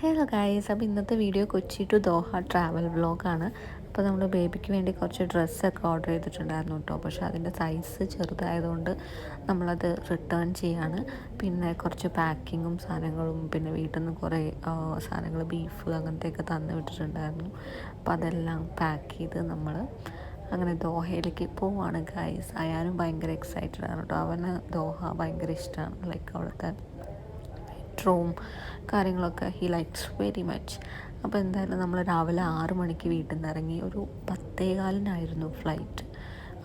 Hello guys, അപ്പോൾ ഇന്നത്തെ video Kochi to Doha travel വ്ളോഗാണ്. അപ്പോൾ നമ്മൾ ബേബിക്ക് വേണ്ടി കുറച്ച് ഡ്രസ്സൊക്കെ ഓർഡർ ചെയ്തിട്ടുണ്ടായിരുന്നു കേട്ടോ. പക്ഷേ അതിൻ്റെ സൈസ് ചെറുതായതുകൊണ്ട് നമ്മളത് റിട്ടേൺ ചെയ്യാണ്. പിന്നെ കുറച്ച് പാക്കിങ്ങും സാധനങ്ങളും പിന്നെ വീട്ടിൽ നിന്ന് കുറേ സാധനങ്ങൾ ബീഫ് അങ്ങനത്തെയൊക്കെ തന്നു വിട്ടിട്ടുണ്ടായിരുന്നു. അപ്പോൾ അതെല്ലാം പാക്ക് ചെയ്ത് നമ്മൾ അങ്ങനെ ദോഹയിലേക്ക് പോവാണ് ഗൈസ്. അയാനും ഭയങ്കര എക്സൈറ്റഡ് ആണ് കേട്ടോ. അവന് ദോഹ ഭയങ്കര ഇഷ്ടമാണ്. ലൈക്ക് അവിടുത്തെ റൂം കാര്യങ്ങളൊക്കെ ഹി ലൈക്സ് വെരി മച്ച്. അപ്പോൾ എന്തായാലും നമ്മൾ രാവിലെ 6 മണിക്ക് വീട്ടിൽ നിന്ന് ഇറങ്ങി. ഒരു 10:15 ഫ്ലൈറ്റ്.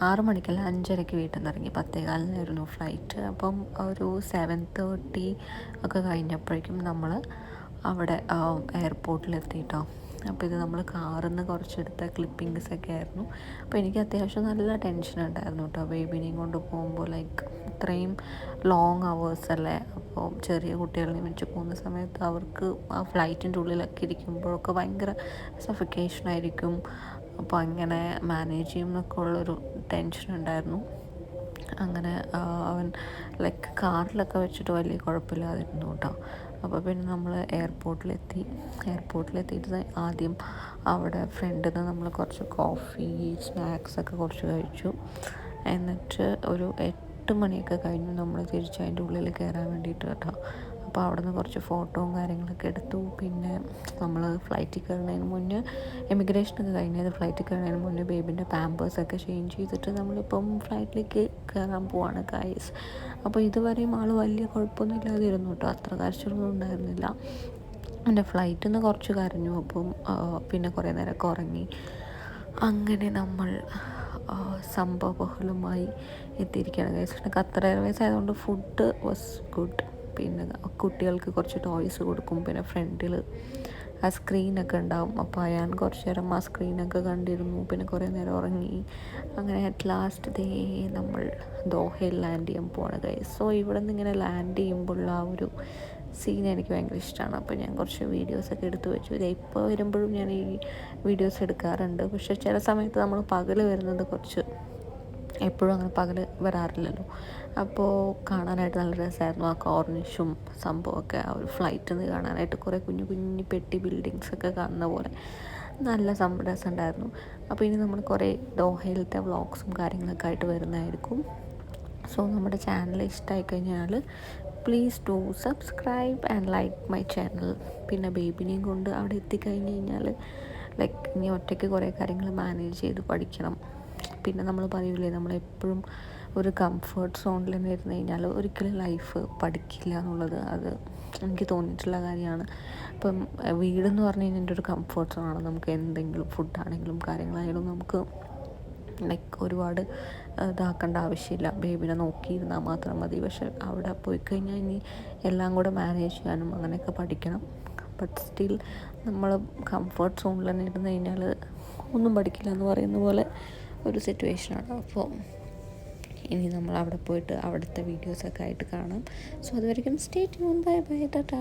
6 മണിക്കല്ല, 5:30 വീട്ടിൽ നിന്ന് ഇറങ്ങി. 10:15 ഫ്ലൈറ്റ്. അപ്പം ഒരു 7:30 ഒക്കെ കഴിഞ്ഞപ്പോഴേക്കും നമ്മൾ അവിടെ എയർപോർട്ടിലെത്തിയിട്ടോ. അപ്പോൾ ഇത് നമ്മൾ കാറിൽ നിന്ന് കുറച്ചെടുത്ത ക്ലിപ്പിങ്സൊക്കെ ആയിരുന്നു. അപ്പോൾ എനിക്ക് അത്യാവശ്യം നല്ല ടെൻഷൻ ഉണ്ടായിരുന്നു കേട്ടോ, ബേബിനെയും കൊണ്ട് പോകുമ്പോൾ. ലൈക്ക് ഇത്രയും ലോങ് അവേഴ്സ് അല്ലേ. അപ്പോൾ ചെറിയ കുട്ടികളെ വെച്ച് പോകുന്ന സമയത്ത് അവർക്ക് ആ ഫ്ലൈറ്റിൻ്റെ ഉള്ളിലൊക്കെ ഇരിക്കുമ്പോഴൊക്കെ ഭയങ്കര സഫിക്കേഷനായിരിക്കും. അപ്പോൾ അങ്ങനെ മാനേജ് ചെയ്യുമെന്നൊക്കെ ഉള്ളൊരു ടെൻഷൻ ഉണ്ടായിരുന്നു. അങ്ങനെ അവൻ ലൈക്ക് കാറിലൊക്കെ വെച്ചിട്ട് വലിയ കുഴപ്പമില്ലാതിരുന്നു കേട്ടോ. അപ്പോൾ പിന്നെ നമ്മൾ എയർപോർട്ടിലെത്തിയിട്ട് ആദ്യം അവിടെ ഫ്രണ്ടിൽ നിന്ന് നമ്മൾ കുറച്ച് കോഫി സ്നാക്സൊക്കെ കുറച്ച് കഴിച്ചു. എന്നിട്ട് ഒരു 8 മണിയൊക്കെ കഴിഞ്ഞു നമ്മൾ തിരിച്ച് അതിൻ്റെ ഉള്ളിൽ കയറാൻ വേണ്ടിയിട്ട് കേട്ടോ. അപ്പോൾ അവിടെ നിന്ന് കുറച്ച് ഫോട്ടോയും കാര്യങ്ങളൊക്കെ എടുത്തു. പിന്നെ നമ്മൾ ഫ്ലൈറ്റിൽ കയറുന്നതിന് മുന്നേ എമിഗ്രേഷനൊക്കെ കഴിഞ്ഞത്, ഫ്ലൈറ്റിൽ കയറുന്നതിന് മുന്നേ ബേബിൻ്റെ പാമ്പേഴ്സൊക്കെ ചേഞ്ച് ചെയ്തിട്ട് നമ്മളിപ്പം ഫ്ലൈറ്റിലേക്ക് കയറാൻ പോവാണ് ഗൈസ്. അപ്പോൾ ഇതുവരെയും ആൾ വലിയ കുഴപ്പമൊന്നും ഇല്ലാതിരുന്നു കേട്ടോ, അത്ര കരച്ചിലൊന്നും ഉണ്ടായിരുന്നില്ല. എൻ്റെ ഫ്ലൈറ്റിൽ നിന്ന് കുറച്ച് കരഞ്ഞു. അപ്പം പിന്നെ കുറേ നേരമൊക്കെ ഉറങ്ങി. അങ്ങനെ നമ്മൾ സംഭവബഹുലമായി എത്തിയിരിക്കുകയാണ് ഗൈസ്. പിന്നെ ഖത്തർ എയർവേസ് ആയതുകൊണ്ട് ഫുഡ് വാസ് ഗുഡ്. പിന്നെ കുട്ടികൾക്ക് കുറച്ച് ടോയ്സ് കൊടുക്കും. പിന്നെ ഫ്രണ്ടിൽ ആ സ്ക്രീനൊക്കെ ഉണ്ടാവും. അപ്പോൾ ഞാൻ കുറച്ച് നേരം ആ സ്ക്രീനൊക്കെ കണ്ടിരുന്നു. പിന്നെ കുറേ നേരം ഉറങ്ങി. അങ്ങനെ അറ്റ് ലാസ്റ്റ് നമ്മൾ ദോഹയിൽ ലാൻഡ് ചെയ്യാൻ പോവാണ് ഗൈസ്. സോ ഇവിടെ നിന്ന് ഇങ്ങനെ ലാൻഡ് ചെയ്യുമ്പോഴുള്ള ആ ഒരു സീൻ എനിക്ക് ഭയങ്കര ഇഷ്ടമാണ്. അപ്പോൾ ഞാൻ കുറച്ച് വീഡിയോസൊക്കെ എടുത്തു വെച്ചു. ഇപ്പോൾ വരുമ്പോഴും ഞാൻ ഈ വീഡിയോസ് എടുക്കാറുണ്ട്. പക്ഷേ ചില സമയത്ത് നമ്മൾ പകൽ വരുന്നത് കുറച്ച് എപ്പോഴും അങ്ങനെ പകൽ വരാറില്ലല്ലോ. അപ്പോൾ കാണാനായിട്ട് നല്ല രസമായിരുന്നു. ആ കോർണിഷും സംഭവമൊക്കെ ആ ഒരു ഫ്ലൈറ്റിൽ നിന്ന് കാണാനായിട്ട് കുറേ കുഞ്ഞു കുഞ്ഞു പെട്ടി ബിൽഡിങ്സൊക്കെ കാണുന്ന പോലെ നല്ല രസമുണ്ടായിരുന്നു. അപ്പോൾ ഇനി നമ്മൾ കുറേ ദോഹയിലത്തെ വ്ളോഗ്സും കാര്യങ്ങളൊക്കെ ആയിട്ട് വരുന്നതായിരിക്കും. സോ നമ്മുടെ ചാനൽ ഇഷ്ടമായി കഴിഞ്ഞാൽ please do subscribe and like my channel. പിന്നെ ബേബിനെയും കൊണ്ട് അവിടെ എത്തിക്കഴിഞ്ഞ് കഴിഞ്ഞാൽ ലൈക്ക് ഇനി ഒറ്റയ്ക്ക് കുറേ കാര്യങ്ങൾ മാനേജ് ചെയ്ത് പഠിക്കണം. പിന്നെ നമ്മൾ പറയൂലേ, നമ്മളെപ്പോഴും ഒരു കംഫർട്ട് സോണിൽ തന്നെ ഇരുന്ന് കഴിഞ്ഞാൽ ഒരിക്കലും ലൈഫ് പഠിക്കില്ല എന്നുള്ളത് അത് എനിക്ക് തോന്നിയിട്ടുള്ള കാര്യമാണ്. ഇപ്പം വീടെന്ന് പറഞ്ഞു കഴിഞ്ഞാൽ എൻ്റെ ഒരു കംഫർട്ട് സോണാണ്. നമുക്ക് എന്തെങ്കിലും ഫുഡാണെങ്കിലും കാര്യങ്ങളായാലും നമുക്ക് ലൈക്ക് ഒരുപാട് ഇതാക്കേണ്ട ആവശ്യമില്ല. ബേബിനെ നോക്കിയിരുന്നാൽ മാത്രം മതി. പക്ഷെ അവിടെ പോയി കഴിഞ്ഞാൽ ഇനി എല്ലാം കൂടെ മാനേജ് ചെയ്യാനും അങ്ങനെയൊക്കെ പഠിക്കണം. ബട്ട് സ്റ്റിൽ നമ്മൾ കംഫർട്ട് സോണിൽ തന്നെ ഇരുന്ന് കഴിഞ്ഞാൽ ഒന്നും പഠിക്കില്ല എന്ന് പറയുന്ന പോലെ ഒരു സിറ്റുവേഷനാണ്. അപ്പോൾ ഇനി നമ്മൾ അവിടെ പോയിട്ട് അവിടുത്തെ വീഡിയോസൊക്കെ ആയിട്ട് കാണാം. സോ അതുവരെയും stay tune. Bye bye, Tata.